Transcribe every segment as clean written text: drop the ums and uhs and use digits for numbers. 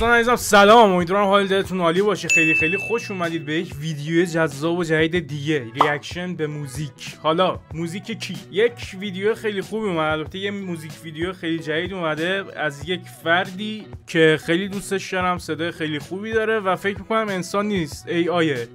دوستان عزیزم سلام، امیدوارم حال دلتون عالی باشه. خیلی خوش اومدید به یک ویدیو جذاب و جدید دیگه، ریاکشن به موزیک. حالا موزیک کی؟ یک ویدیو خیلی خوبی اومد، البته یه موزیک ویدیو خیلی جدید اومده از یک فردی که خیلی دوستش دارم، صدای خیلی خوبی داره و فکر میکنم انسان نیست، ای آیه.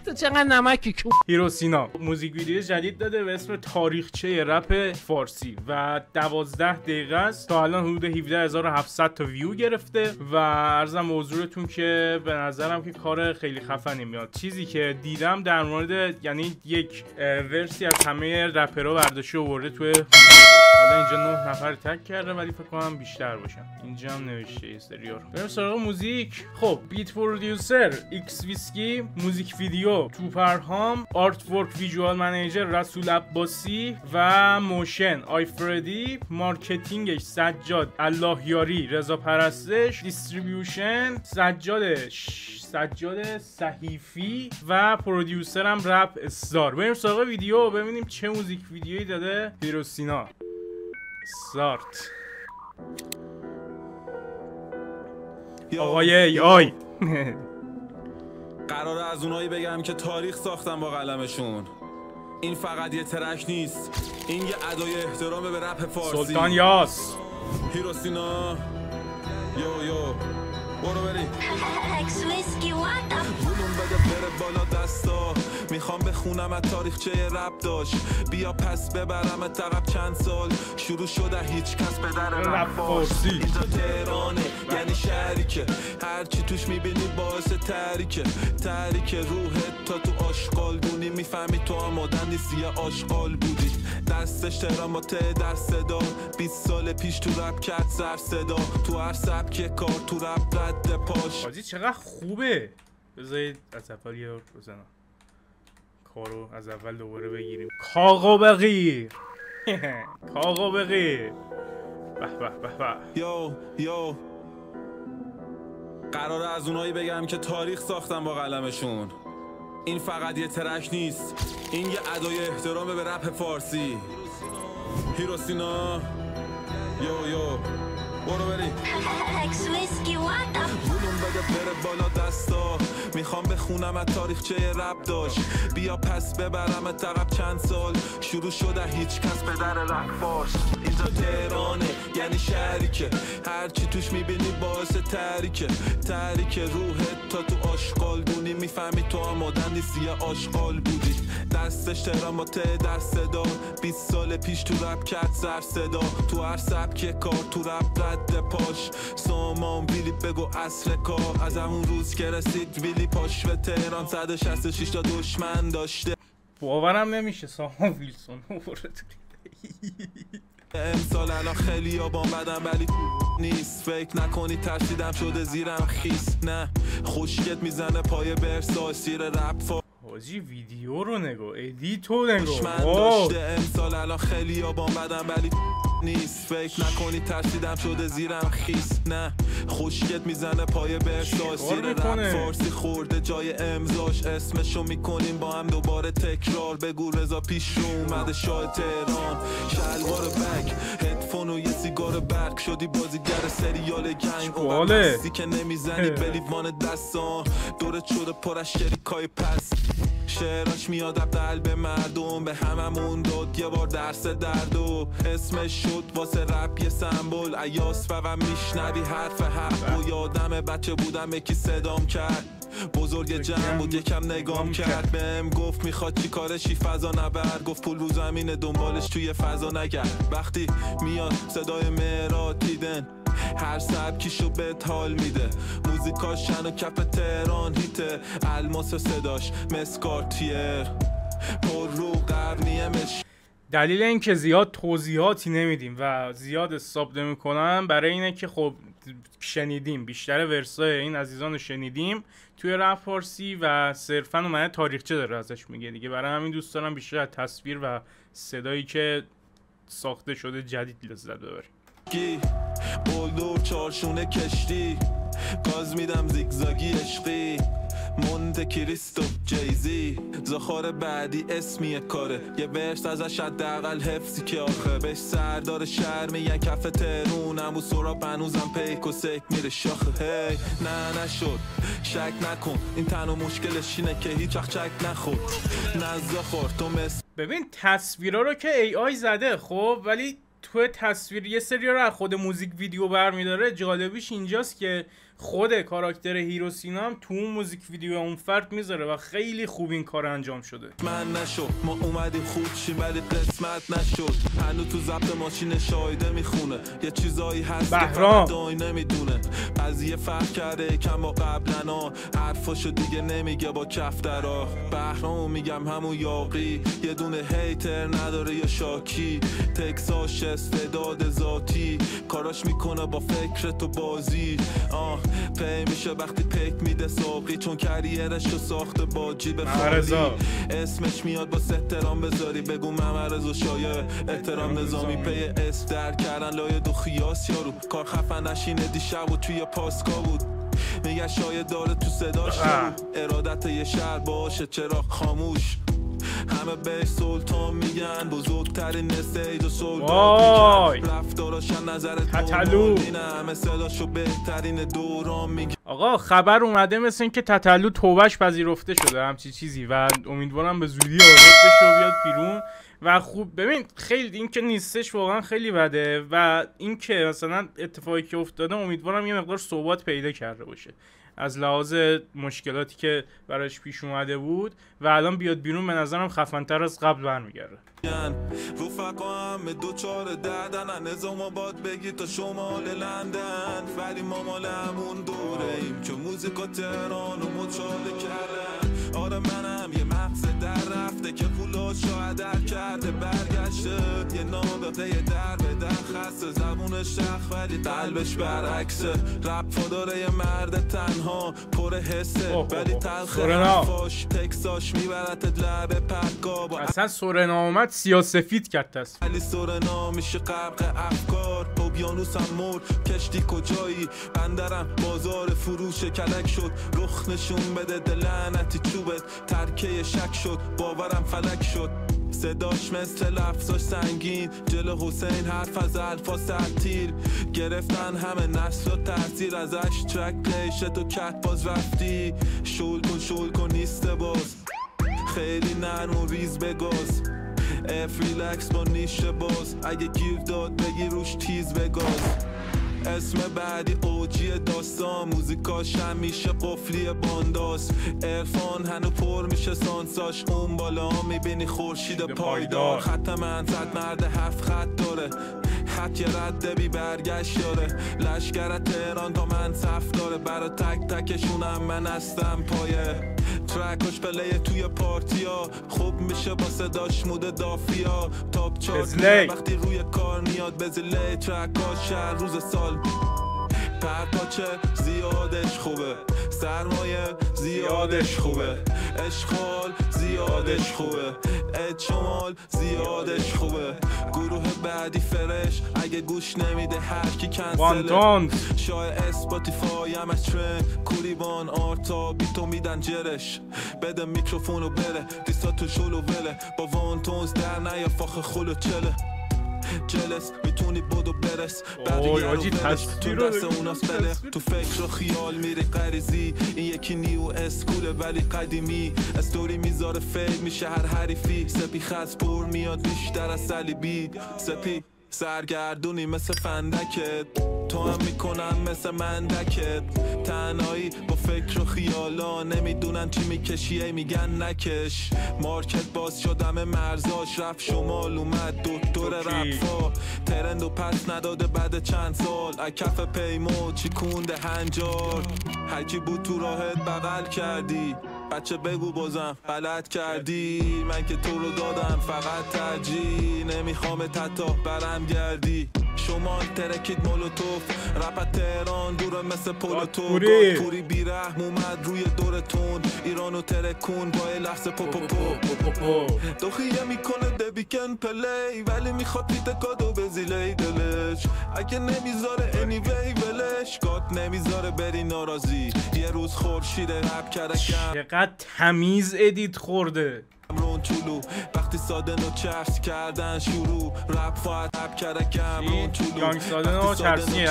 تو چقدر نمکی کو. هیروسینا موزیک ویدیو جدید داده به اسم تاریخچه رپ فارسی و 12 دقیقه است. تا الان حدود 17700 تا ویو گرفته و عرضم حضورتون که به نظرم که کار خیلی خفنی میاد. چیزی که دیدم در مورد، یعنی یک ورسی از همه رپرها برداشته آورده توی، حالا اینجا 9 نفر تک کرده ولی فکر کنم بیشتر باشن. اینجا هم نوشته استریار. بریم سراغ موزیک. خب بیت پرودیوسر ایکس ویسکی، موزیک ویدیو توپرهام، آرت ورک ویژوال منیجر رسول عباسی و موشن آی فردی، مارکتینگش سجاد الله یاری رضا پرستش، دیستریبیوشن سجاد صحیفی و پرودیوسرم رپ استار. بریم سراغ ویدیو ببینیم چه موزیک ویدیویی داده هیروسینا. سارت آقای آی قراره از اونایی بگم که تاریخ ساختن با قلمشون. این فقط یه ترک نیست، این یه ادای احترام به رپ فارسی. سلطان یاس هیروسینا یو برو بریم. ولوم بده بره بالا دستا، میخوام بخونم از تاریخچه رپ داشت. بیا پس ببرم عقب چند سال، شروع شده هیچ کس به در رپ فارسی. اینجا تهرانه یعنی شهری که هرچی توش میبینی باعث تحریکه روحت تا تو آشغال بونی. میفهمی تو هم آدم نیستی یه آشغال بودی. دستش تهران با ته در صدا، 20 سال پیش تو رپ کرد سر صدا. تو هر سبک کار تو رپ رد پاش. بازی چقدر خوبه. بذارید از اول یه بزنم کارو از اول دوباره بگیریم. کاغو بغیر کاغو بغیر. به یو قراره از اونایی بگم که تاریخ ساختن با قلمشون. این فقط یه ترک نیست، این یه ادای احترام به رپ فارسی. هیروسینا یو برو بریم. ولوم بده بره بالا دستا، میخوام بخونم از تاریخچه رپ داشت. بیا پس ببرم عقب چند سال، شروع شده هیچ کس به در رپ فارس. اینجا تهرانه یعنی شهری که هرچی توش میبینی باعث تحریکه روحت تا تو آشغال بونی. میفهمی تو هم آدم نیستی یه آشغال بودی. دستش تهران با ته در صدا، 20 سال پیش تو رپ کرد سر صدا. تو هر سبک کار تو رپ رد پاش. سامان ویلی بگو اصل کار، از همون روز که رسید ویلی پاش به تهران 166 تا دشمن داشته. باورم نمیشه سامان ویلسون امسال الان خیلی آبان بدم ولی نیست. فکر نکنی ترسیدم شده زیرم خیس. نه خوشگت میزنه پای برسای سیر رپ حاجی. ویدیو رو نگاه، ادیتو نگاه. من داشته امسال الان خیلی آبان بدم ولی نیست. فکر نکنی ترسیدم شده زیرم خیس. نه خوشگت میزنه پای برسای سیر رپ فارسی. خورده جای امضاش، اسمشو میکنیم با هم دوباره تکرار. بگو رضا پیش رو اومده شاه تهران. شلوار بک هدفون و یه سیگار برگ، شدی بازیگر سریال گنگ. اون که نمیزنی به لیوان دستان، دورت شده پرشکری کای پس. شعراش میاد قلب مردم، به هممون داد یه بار درس درد و اسمش شد واسه رپ یه سمبل. عیاس فقط میشنوی حرف و یادم بچه بودم یکی صدام کرد. بزرگ جمع بود یکم نگام کرد، بهم گفت میخواد چی کارشی فضا نبر. گفت پول رو زمینه دنبالش توی فضا نگرد. وقتی میاد صدای مهرات دیدن، هر سبکیشو بهت حال میده. موزیکاش شن و کف تهران هیته. الماس صداش مسکارتیر پر رو قرنیه مش. دلیل این که زیاد توضیحاتی نمیدیم و زیاد استاپ نمیکنم برای اینه که خب شنیدیم بیشتر ورسای این عزیزان رو شنیدیم توی رپ فارسی و صرفا اومده تاریخچه داره ازش میگه دیگه. برای همین دوست دارم بیشتر از تصویر و صدایی که ساخته شده جدید لذت ببریم. بولدور چارشونه کشتی، گاز میدم زیگزاگی عشقی. مونت کریستو جیزی زخار بعدی اسمی کاره یه ورس ازش حداقل حفظی که آخه بهش سردار شهر میگن کف ترونم و سراب هنوزم پیک و سک میره شاخه هی نه نشد شک نکن این تنها مشکلش اینه که هیچ وقت چک نخور نزا خور تو مثل ببین تصویرا رو که ای آی زده خب ولی تو تصویر یه سری رو از خود موزیک ویدیو برمیداره. جالبیش اینجاست که خود کاراکتر هیروسینا هم تو اون موزیک ویدیو اون فرد میذاره و خیلی خوب این کار انجام شده. من نشد ما اومدیم خوب شیم ولی قسمت نشد هنو تو ضبط ماشین شایده میخونه یه چیزایی هست که فقط دای نمیدونه قضیه فرق کرده کم با قبلنا حرفاشو دیگه نمیگه با کفترا بهرام میگم همون یاقی یه دونه هیتر نداره یا شاکی تکساش استعداد ذاتی کاراش میکنه با فکر تو بازی پی میشه وقتی پیک میده ساقی چون کریرش رو ساخته با جیب خالی اسمش میاد با احترام بذاری بگو ممرزا شایع احترام نظامی پی اس در کردن لایه دو خیاس یارو کار خفن نشینه دیشب و توی پاسکا بود میگه شایع داره تو صداش ارادت یه شهر باشه چرا خاموش همه بهش سلطان میگن بزرگترین استیج و سلطان میگن رفتاراشن نظر تتلو همه صداشو بهترین دوران میگن. آقا خبر اومده مثل این که تتلو توبهش پذیرفته شده همچی چیزی و امیدوارم به زودی آزاد بشه و بیاد بیرون و خوب. ببین خیلی این که نیستش واقعا خیلی بده و این که مثلا اتفاقی که افتاده امیدوارم یه مقدار ثبات پیدا کرده باشه از لحاظ مشکلاتی که براش پیش اومده بود و الان بیاد بیرون به نظرم خفن‌تر از قبل برمیگرده. رفقا هم دو چار دردن نظام آباد بگی تا شمال لندن ولی ما مال همون دوره ایم چون موزیکا تهران و مچاله کردن آره منم یه مغز در رفته که پولاشو هدر کرده برگشته یه نابغه در به در خسته زبونش شخ ولی قلبش برعکسه رپ فاداره یه مرد تنها پر حسه ولی تلخ حرفاش تکساش میبرتت لعبه پرگا با اصلا سورنا اومد سیاسفید کرد است علی سورنا میشه غرق افکار اقیانوس هم مرد کشتی کجایی بندرم بازار فروش کلک شد رخ نشون بده دلعنتی چوبت ترکه شک شد باورم فلک شد صداش مثل لفظاش سنگین جلو حسین حرف از الفاظ تعطیل گرفتن همه نسل و تاثیر ازش ترک پلیشت و کت باز رفتی شول کن نیست باز خیلی نرم و ریز بگاز اف ریلکس با نیش باز اگه گیر داد بگی روش تیز بگاز اسم بعدی اوجی داستان موزیکاش هم میشه قفلی بانداس عرفان هنو پر میشه سانساش اون بالا میبینی خورشید پایدار خط من صد مرد 7 خط داره خط یه رده بی برگشت داره لشکر تهران تا من صف داره برا تک تکشونم من هستم پایه ترکش پلیه توی پارتیا خوب میشه با صداش مود دافیا تاپ چارت وقتی روی کار میاد بزله ترکاش هر روز سال پرپاچه زیادش خوبه سرمایه زیادش خوبه اشغال زیادش خوبه اجمال زیادش خوبه گروه بعدی فرش اگه گوش نمیده هر کی کنسله شای اسپاتیفای هم از ترند کوریبان آرتا بیتو میدن جرش بده میکروفونو بره دیستا تو شلو وله با وانتونز در نیا فاخ خلو چله جلس میتونی بدو برس بعد یه رو برش تو دست اوناس بله تو فکر و خیال میری قریزی این یکی نیو اسکوله ولی قدیمی استوری میذاره فیل میشه هر حریفی سپی خز پر میاد بیشتر از صلیبی سپی سرگردونی مثل فندکت تو هم میکنن مثل مندکت تنهایی با فکر و خیالا نمیدونن چی میکشی میگن نکش مارکت باز شدم مرزاش رفت شمال اومد دکتر رفا ترند و پس نداده بعد چند سال اکف پیمو چی کونده هنجار هرکی بود تو راهت بغل کردی بچه بگو بازم غلط کردی من که تو رو دادم فقط ترجیح نمیخوام تتا برم گردی شمال ترکید مولوتوف رپ تهران دوره مثل پولوتو پوری بیرحم اومد روی دورتون ایرانو ترکون با لحظه پوپوپو دخیه میکنه دبیکن پلی ولی میخواد پیت کادو بزیله دلش اگه نمیذاره انیوی ولش گاد نمیذاره بری ناراضی یه روز خورشید رپ کرکم چقدر تمیز ادیت خورده رون چولو وقتی سادن و چرس کردن شروع رپ فاید رپ کرکم رون چولو یانگ سادن و چرسی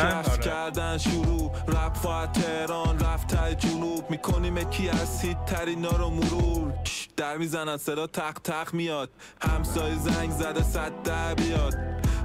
کردن شروع رپ فاید تهران رفت تای جنوب میکنیم اکی از هیت ترینا رو مرور در میزنن صدا تق تق میاد همسایه زنگ زده 110 بیاد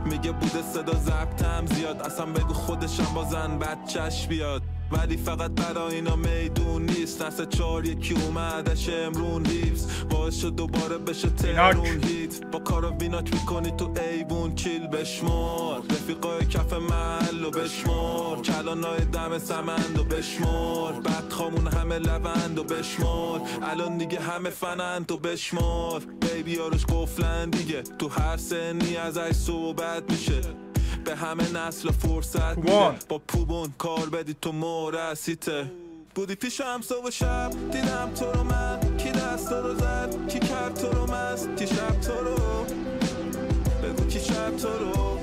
میگه بوده صدا ضبطم زیاد اصلا بگو خودشم بازن بچهش بیاد ولی فقط برای اینا میدون نیست نسل 4 یکی اومدش امرون لیوز باعث شد دوباره بشه تهرون هیت با کارا ویناک میکنی تو ایبون چیل بشمار رفیقای کف محل و بشمار کلانای دم سمند و بشمار بدخامون همه لبند و بشمار الان دیگه همه فنند و بشمار بیبی هاروش قفلن دیگه تو هر سنی ازش صحبت میشه به همه نسل فرصت میده با پوبون کار بدی تو مورسیته بودی پیش همسا و شب دیدم تو رو من کی دست رو زد کی کرد تو رو مست کی شب تو رو بگو کی شب تو رو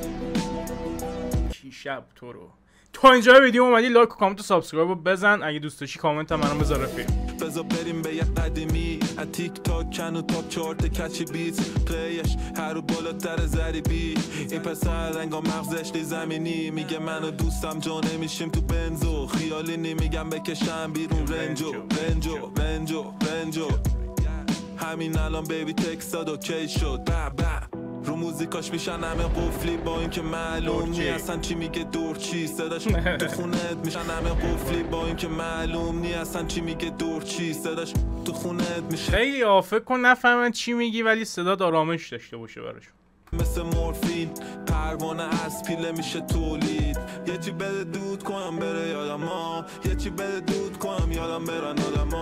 کی شب تو رو تا اینجا ویدیو اومدی لایک و کامنت و سابسکرایب رو بزن اگه دوست داشتی کامنت هم منو بذار رفیق بذار بریم به یه قدیمی از تیک تاک کنو تاپ چارت کچی بیت پلیش هر رو بالاتر ضریبی این پسر رنگا مغزش لی زمینی میگه منو دوستم جا نمیشیم تو بنزو خیالی نمیگم بکشم بیرون رنجو همین الان بیبی تکست داد اوکی شد رو موزیکاش میشن همه قفلی با اینکه معلوم نی اصلا چی میگه دورچی صداش تو خونت میشن همه قفلی با اینکه معلوم نی اصلا چی میگه دورچی صداش تو خونت میشه خیلی فکر کن نفهمن چی میگی ولی صدا آرامش داشته باشه براشون مثل مورفین پروانه از پیله میشه تولید یه چی بده دود کنم بره یادم ها یه چی بده دود کنم یادم برن آدم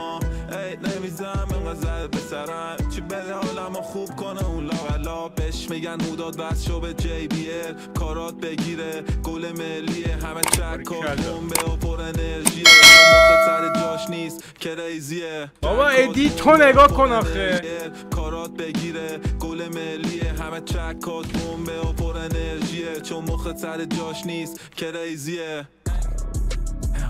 ای نمیزم انقدر زده به سرم چی بده حالم خوب کنه اون لاغلا بهش میگن موداد بس شو به جی بی ال کارات بگیره گل ملیه همه چکار بومبه و پر انرژیه موقع سر جاش نیست کریزیه بابا ادی تو نگاه کن آخه کارات بگیره گل ملیه همه چکات بومبه و پر انرژیه چون مخ سر جاش نیست کریزیه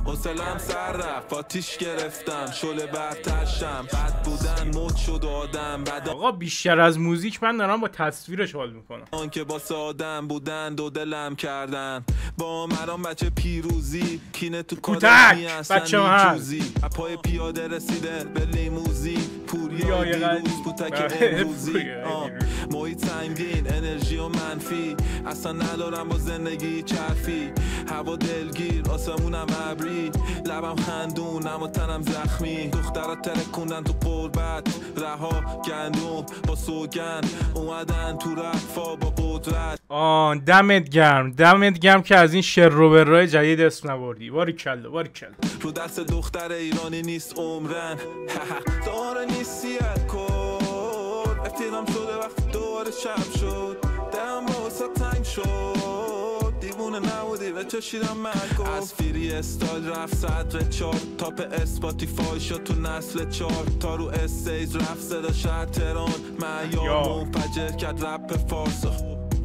حوصله‌ام سر رفت آتیش گرفتم شله برترشم بد بودن مد شد آدم بد آقا بیشتر از موزیک من دارم با تصویرش حال میکنم آن که با آدم بودن دو دلم کردن با مرام بچه پیروزی کینه تو کادمی اصلا میجوزی پای پیاده رسیده به لیموزین پوری های دیروز پوتک امروزی محیط سنگین انرژی و منفی اصلا ندارم با زندگی چرفی هوا دلگیر آسمونم ابری لبم خندون اما تنم زخمی دخترها ترکوندن تو قربت رها گندم با سوگن اومدن تو رفا با قدرت دمت گرم که از این شروبرای جدید اسم نبردی باریکلا رو دست دختر ایرانی نیست عمرن داره نیستی الکل افتیرم شده وقتی دوباره شب شد دم واسه تنگ شد دیوونه نبودی و چشیدم مرگو از فیری استایل رفت صدر 4 تاپ اسپاتیفای شد تو نسل 4 تا رو استیج رفت صدا شهر تهران معیار منفجر کرد رپ فارسا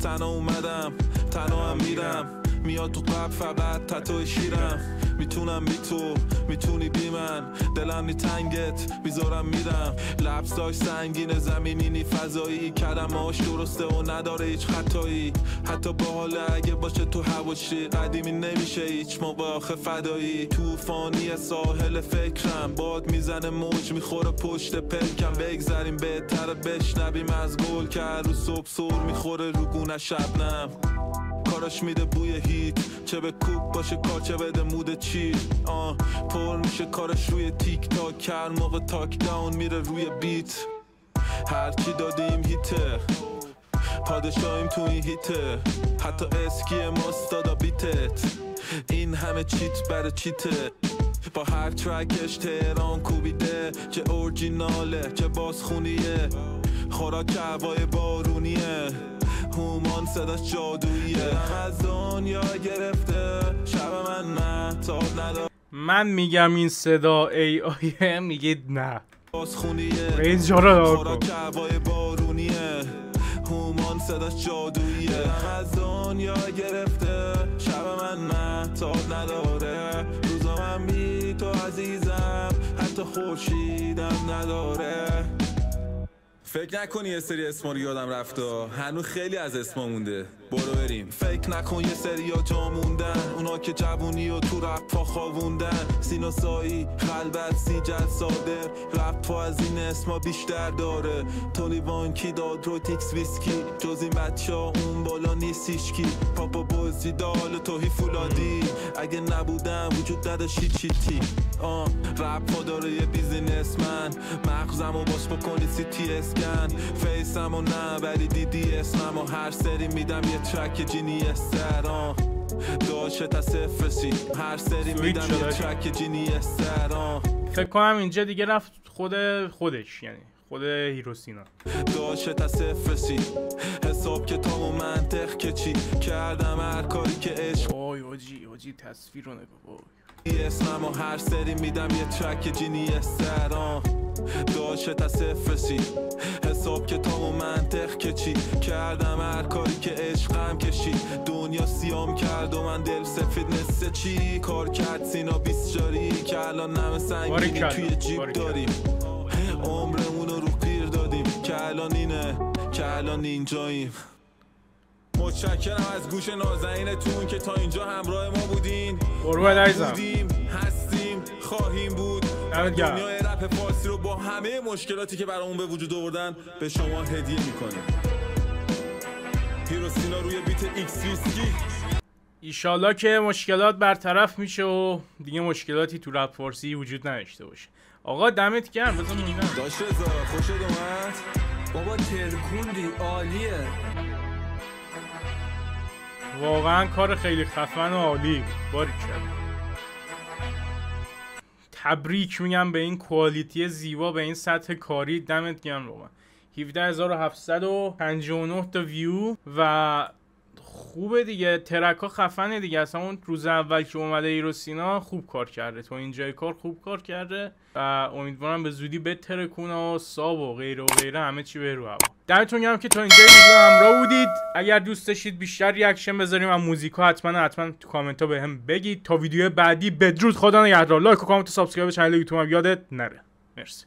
تنها اومدم تنها هم میرم میاد تو قلب فقط تتوی شیرم میتونم بی تو میتونی بی من دلم نی تنگت میذارم میرم لبساش سنگین زمینی فضایی کلماش درسته و نداره هیچ خطایی حتی با حاله اگه باشه تو هواشی قدیمی نمیشه هیچ موقع آخه فدایی توفانی ساحل فکرم باد میزنه موج میخوره پشت پلکم بگذریم بهتره بشنبیم از گل که رو صبح سر میخوره رو گونه شبنم کاراش میده بوی هیت چه به کوب باشه کار چه بده مود چی پر میشه کارش روی تیک تاک کر موقع تاک داون میره روی بیت هرچی دادیم هیته پادشاهیم تو این هیته حتی اسکی ماست دادا بیتت این همه چیت بره چیته با هر ترکش تهران کوبیده چه اورجیناله چه بازخونیه خوراک هوای بارونیه هومان صداش جادوییه از دنیا گرفته شب من نه تا نداره من میگم این صدا ای آیه میگه نه بازخونیه رئیس جارا خوراک هوای بارونیه هومان صداش جادوییه از دنیا گرفته شب من نه تا نداره روزا من بی تو عزیزم حتی خورشیدم نداره فکر نکنی یه سری اسما رو یادم رفته هنوز خیلی از اسما مونده برو بریم فکر نکن یه سری ها جا موندن اونا که جوونی و تو رپا خوابوندن سینوسایی خلبت سیجل صادر رپا از این اسما بیشتر داره تونی وانکی داد رو تیکس ویسکی جز این بچه ها اون بالا نیست هیچکی پاپا بازی دال توهی فولادی اگه نبودم وجود نداشتی چیتی رپا داره یه بیزینس من مغزم و باش بکنی سی تی اسکن فیسم و نه ولی دیدی اسمم و هر سری میدم یه ترک جینی استران داشته تا صفرشی هر سری میدم یه ترک جینی استران فکر کنم اینجا دیگه رفت خودش یعنی خود هیروسینا داشته تا صفرشی حساب کتاب و منطق که چی کردم هر کاری که عشق اوی اوجی تصویر رو نگاه اسمم و هر سری میدم یه ترک جینی استران داشته تا صفرشی حساب کتاب و منطق که چی کردم هر کاری که عشقم کشید دنیا سیام کرد و من دل سفید مثل چی کار کرد سینا 20 جاری که الان نم سنگینی توی جیب داریم عمرمون رو قیر دادیم که الان اینه که الان اینجاییم متشکرم از گوش نازنینتون که تا اینجا همراه ما بودین بودیم هستیم خواهیم بود دنیای رپ فارسی رو با همه مشکلاتی که برامون به وجود آوردن به شما هدیه میکنیم هیروسینا روی بیت ایکس ویسکی ایشالله که مشکلات برطرف میشه و دیگه مشکلاتی تو رپ فارسی وجود نداشته باشه آقا دمت گرم بذار موندم داشت رضا خوشت اومد بابا ترکوندی عالیه واقعا کار خیلی خفن و عالی باریکلا تبریک میگم به این کوالیتی زیبا به این سطح کاری دمت گرم واقعا 17759 تا ویو و خوبه دیگه ترک ها خفنه دیگه اصلا اون روز اول که اومده هیروسینا خوب کار کرده تو اینجای کار خوب کار کرده و امیدوارم به زودی بترکونه و ساب و غیره همه چی به رو هوا دمتون گرم که تا اینجای ویدیو همراه بودید اگر دوست داشتید بیشتر ریاکشن بذاریم و موزیکا حتما تو کامنت ها بهم بگید تا ویدیو بعدی بدرود خدا نگهدار لایک و کامنت و سابسکرایب چنل یوتیوبم یادت نره مرسی